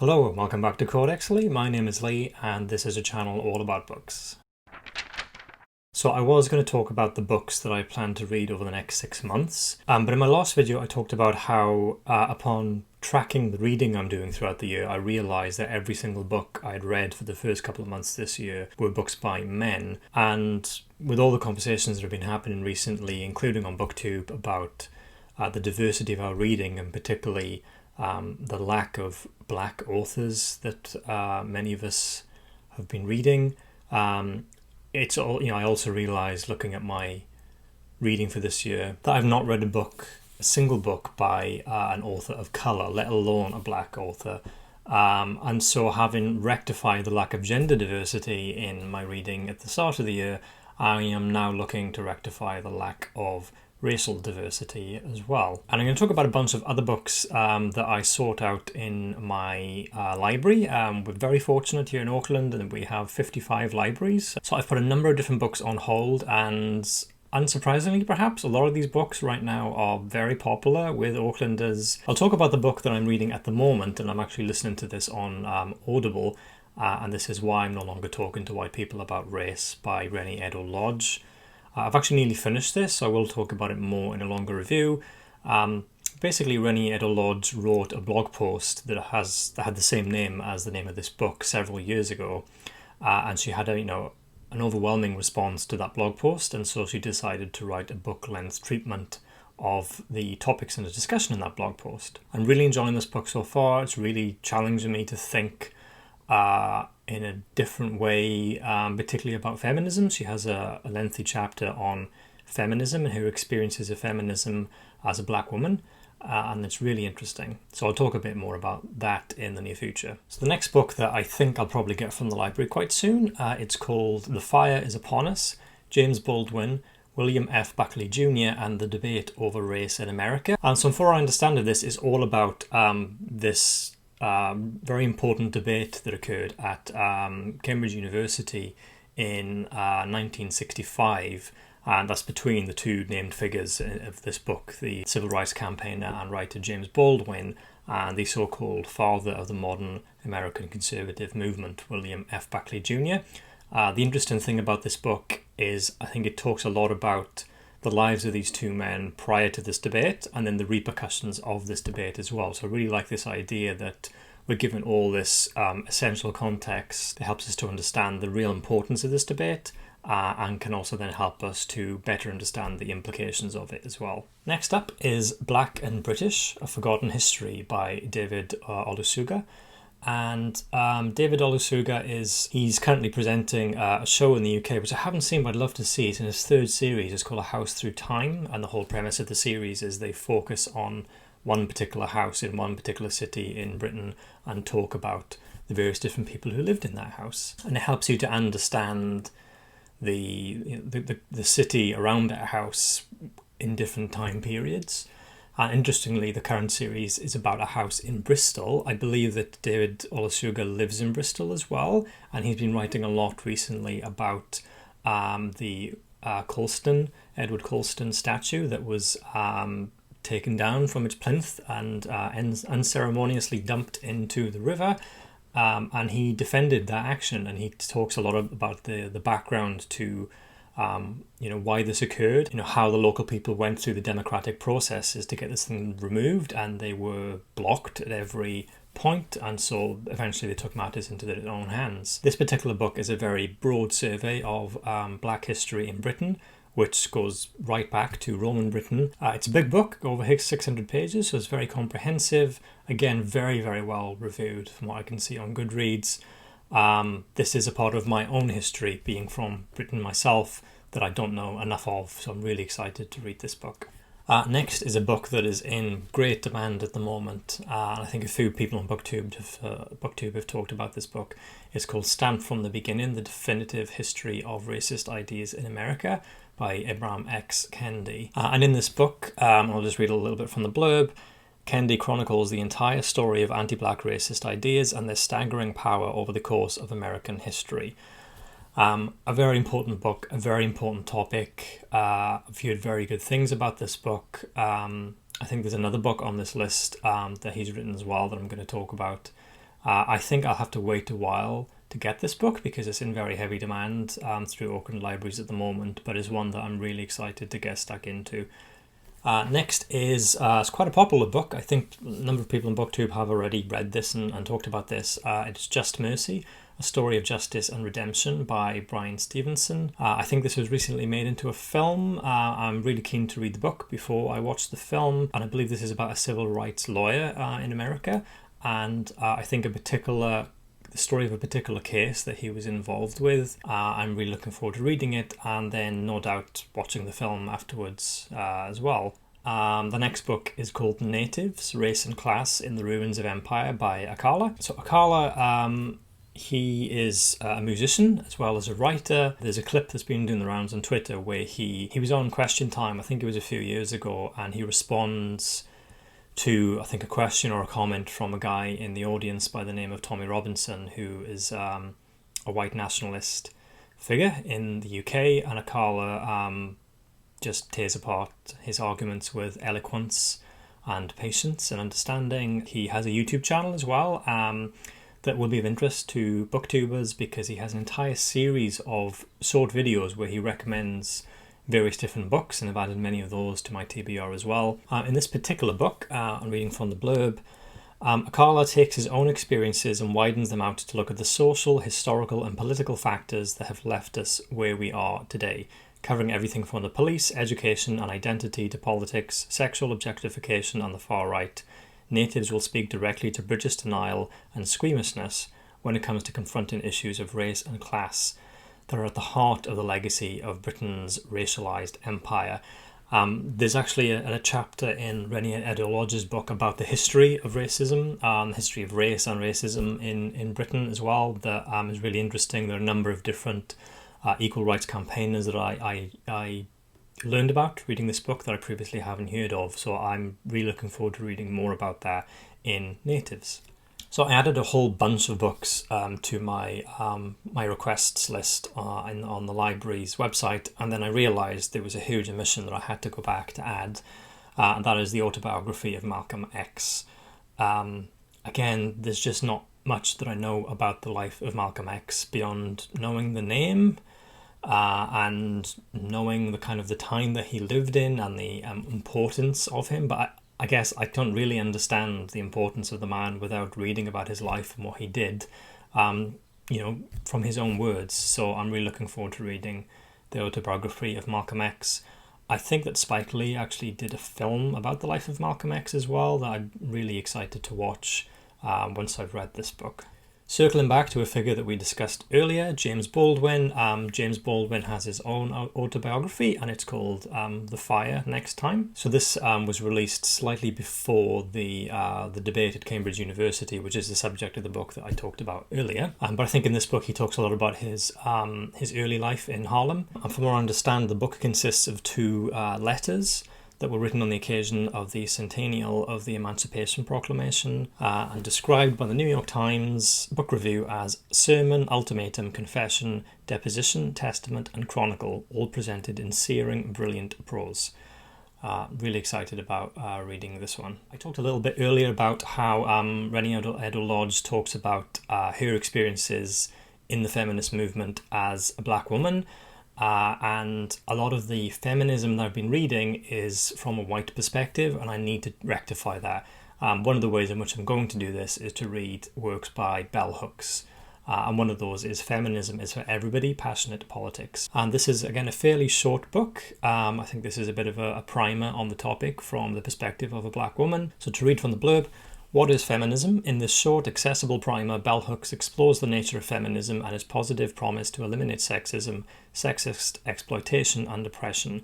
Hello and welcome back to Codex Lee. My name is Lee and this is a channel all about books. So I was going to talk about the books that I plan to read over the next 6 months, but in my last video I talked about how upon tracking the reading I'm doing throughout the year, I realised that every single book I'd read for the first couple of months this year were books by men. And with all the conversations that have been happening recently, including on BookTube, about the diversity of our reading and particularly the lack of black authors that many of us have been reading. It's all, I also realised looking at my reading for this year that I've not read a single book by an author of colour, let alone a black author. And so having rectified the lack of gender diversity in my reading at the start of the year, I am now looking to rectify the lack of racial diversity as well. And I'm going to talk about a bunch of other books that I sought out in my library. We're very fortunate here in Auckland and we have 55 libraries. So I've put a number of different books on hold, and unsurprisingly perhaps, a lot of these books right now are very popular with Aucklanders. I'll talk about the book that I'm reading at the moment, and I'm actually listening to this on Audible, and this is Why I'm No Longer Talking to White People About Race by Reni-Eddo Lodge. I've actually nearly finished this, so I will talk about it more in a longer review. Basically, Reni-Eddo Lodge wrote a blog post that had the same name as the name of this book several years ago, and she had an overwhelming response to that blog post, and so she decided to write a book-length treatment of the topics in the discussion in that blog post. I'm really enjoying this book so far. It's really challenging me to think in a different way, particularly about feminism. She has a lengthy chapter on feminism and her experiences of feminism as a black woman, and it's really interesting. So I'll talk a bit more about that in the near future. So the next book that I think I'll probably get from the library quite soon, it's called The Fire is Upon Us, James Baldwin, William F. Buckley Jr. and the Debate Over Race in America. And so from what I understand of this, is all about this very important debate that occurred at Cambridge University in 1965, and that's between the two named figures of this book, the civil rights campaigner and writer James Baldwin, and the so-called father of the modern American conservative movement, William F. Buckley Jr. The interesting thing about this book is I think it talks a lot about the lives of these two men prior to this debate, and then the repercussions of this debate as well. So I really like this idea that we're given all this essential context that helps us to understand the real importance of this debate, and can also then help us to better understand the implications of it as well. Next up is Black and British, A Forgotten History by David Olusoga. And David Olusoga he's currently presenting a show in the UK, which I haven't seen, but I'd love to see. It's in his third series. It's called A House Through Time, and the whole premise of the series is they focus on one particular house in one particular city in Britain and talk about the various different people who lived in that house. And it helps you to understand the city around that house in different time periods. And interestingly, the current series is about a house in Bristol. I believe that David Olusoga lives in Bristol as well, and he's been writing a lot recently about the Edward Colston statue that was taken down from its plinth and unceremoniously dumped into the river. And he defended that action, and he talks a lot about the background to why this occurred, how the local people went through the democratic processes to get this thing removed, and they were blocked at every point, and so eventually they took matters into their own hands. This particular book is a very broad survey of black history in Britain, which goes right back to Roman Britain. It's a big book, over 600 pages, so it's very comprehensive. Again, very, very well reviewed from what I can see on Goodreads. This is a part of my own history, being from Britain myself, that I don't know enough of, so I'm really excited to read this book. Next is a book that is in great demand at the moment, and I think a few people on BookTube have talked about this book. It's called Stamped from the Beginning, The Definitive History of Racist Ideas in America by Ibram X. Kendi. And in this book, I'll just read a little bit from the blurb. Kendi chronicles the entire story of anti-black racist ideas and their staggering power over the course of American history. A very important book, a very important topic. I've heard very good things about this book. I think there's another book on this list that he's written as well that I'm going to talk about I think I'll have to wait a while to get this book because it's in very heavy demand through Auckland libraries at the moment, but is one that I'm really excited to get stuck into. Next is it's quite a popular book. I think a number of people on BookTube have already read this and talked about this. It's Just Mercy, A Story of Justice and Redemption by Brian Stevenson. I think this was recently made into a film. I'm really keen to read the book before I watch the film, and I believe this is about a civil rights lawyer in America, and I think the story of a particular case that he was involved with. I'm really looking forward to reading it, and then no doubt watching the film afterwards as well. The next book is called Natives, Race and Class in the Ruins of Empire by Akala. So Akala, he is a musician as well as a writer. There's a clip that's been doing the rounds on Twitter where he was on Question Time, I think it was a few years ago, and he responds to, I think, a question or a comment from a guy in the audience by the name of Tommy Robinson, who is a white nationalist figure in the UK, and Akala just tears apart his arguments with eloquence and patience and understanding. He has a YouTube channel as well that will be of interest to booktubers because he has an entire series of short videos where he recommends various different books, and I've added many of those to my TBR as well. In this particular book, I'm reading from the blurb, Akala takes his own experiences and widens them out to look at the social, historical and political factors that have left us where we are today, covering everything from the police, education and identity to politics, sexual objectification and the far right. Natives will speak directly to British denial and squeamishness when it comes to confronting issues of race and class that are at the heart of the legacy of Britain's racialised empire. There's actually a chapter in Reni-Eddo Lodge's book about the history of racism, the history of race and racism in Britain as well, that is really interesting. There are a number of different equal rights campaigners that I learned about reading this book that I previously haven't heard of, so I'm really looking forward to reading more about that in Natives. So I added a whole bunch of books to my my requests list on the library's website, and then I realised there was a huge omission that I had to go back to add, and that is the Autobiography of Malcolm X. Again, there's just not much that I know about the life of Malcolm X beyond knowing the name and knowing the kind of the time that he lived in and the importance of him, but I guess I don't really understand the importance of the man without reading about his life and what he did, from his own words. So I'm really looking forward to reading the Autobiography of Malcolm X. I think that Spike Lee actually did a film about the life of Malcolm X as well that I'm really excited to watch once I've read this book. Circling back to a figure that we discussed earlier, James Baldwin. James Baldwin has his own autobiography and it's called The Fire Next Time. So this was released slightly before the debate at Cambridge University, which is the subject of the book that I talked about earlier. But I think in this book he talks a lot about his early life in Harlem. And from what I understand, the book consists of two letters that were written on the occasion of the centennial of the Emancipation Proclamation and described by the New York Times Book Review as sermon, ultimatum, confession, deposition, testament and chronicle, all presented in searing, brilliant prose. Really excited about reading this one. I talked a little bit earlier about how Reni-Eddo Lodge talks about her experiences in the feminist movement as a black woman. And a lot of the feminism that I've been reading is from a white perspective, and I need to rectify that. One of the ways in which I'm going to do this is to read works by bell hooks. And one of those is Feminism is for Everybody, Passionate Politics. And this is, again, a fairly short book. I think this is a bit of a primer on the topic from the perspective of a black woman. So to read from the blurb, what is feminism? In this short, accessible primer, Bell Hooks explores the nature of feminism and its positive promise to eliminate sexism, sexist exploitation and oppression.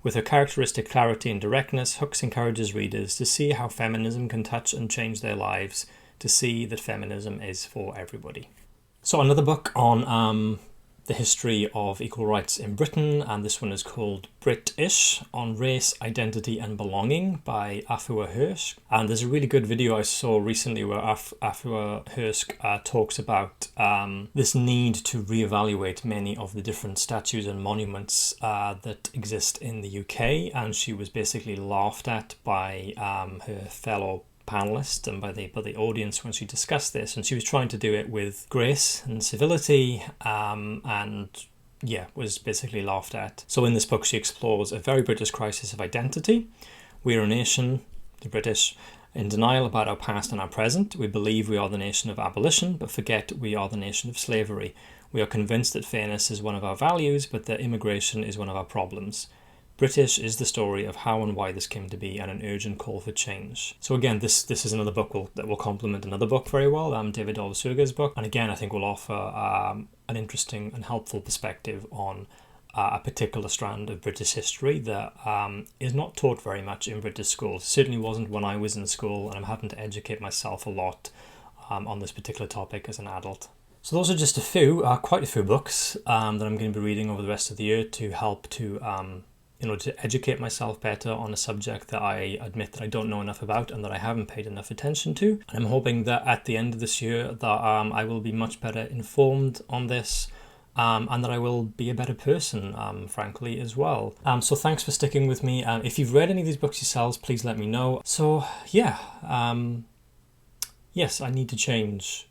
With her characteristic clarity and directness, Hooks encourages readers to see how feminism can touch and change their lives, to see that feminism is for everybody. So another book on the history of equal rights in Britain, and this one is called Brit-ish, on race, identity and belonging by Afua Hirsch. And there's a really good video I saw recently where Afua Hirsch talks about this need to reevaluate many of the different statues and monuments that exist in the UK, and she was basically laughed at by her fellow panelists and by the audience when she discussed this, and she was trying to do it with grace and civility, and yeah, was basically laughed at. So in this book she explores a very British crisis of identity. We are a nation, the British, in denial about our past and our present. We believe we are the nation of abolition, but forget we are the nation of slavery. We are convinced that fairness is one of our values, but that immigration is one of our problems. British is the story of how and why this came to be, and an urgent call for change. So again, this is another book that will complement another book very well, David Olusoga's book, and again I think will offer an interesting and helpful perspective on a particular strand of British history that is not taught very much in British schools. It certainly wasn't when I was in school, and I'm having to educate myself a lot on this particular topic as an adult. So those are just quite a few books that I'm going to be reading over the rest of the year to help to educate myself better on a subject that I admit that I don't know enough about and that I haven't paid enough attention to. And I'm hoping that at the end of this year that I will be much better informed on this, and that I will be a better person, frankly, as well. So thanks for sticking with me. If you've read any of these books yourselves, please let me know. So yeah, yes, I need to change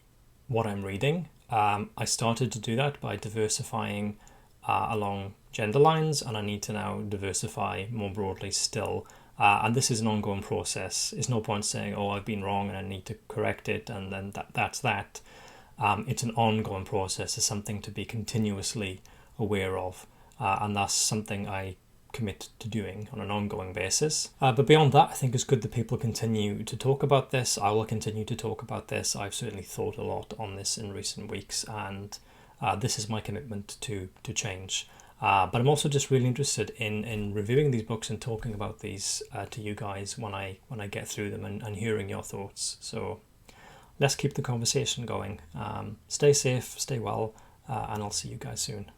what I'm reading. I started to do that by diversifying along gender lines, and I need to now diversify more broadly still. And this is an ongoing process. It's no point saying, oh, I've been wrong and I need to correct it, and then that's that. It's an ongoing process. It's something to be continuously aware of, and that's something I commit to doing on an ongoing basis. But beyond that, I think it's good that people continue to talk about this. I will continue to talk about this. I've certainly thought a lot on this in recent weeks, and this is my commitment to change. But I'm also just really interested in reviewing these books and talking about these to you guys when I get through them and hearing your thoughts. So let's keep the conversation going. Stay safe, stay well, and I'll see you guys soon.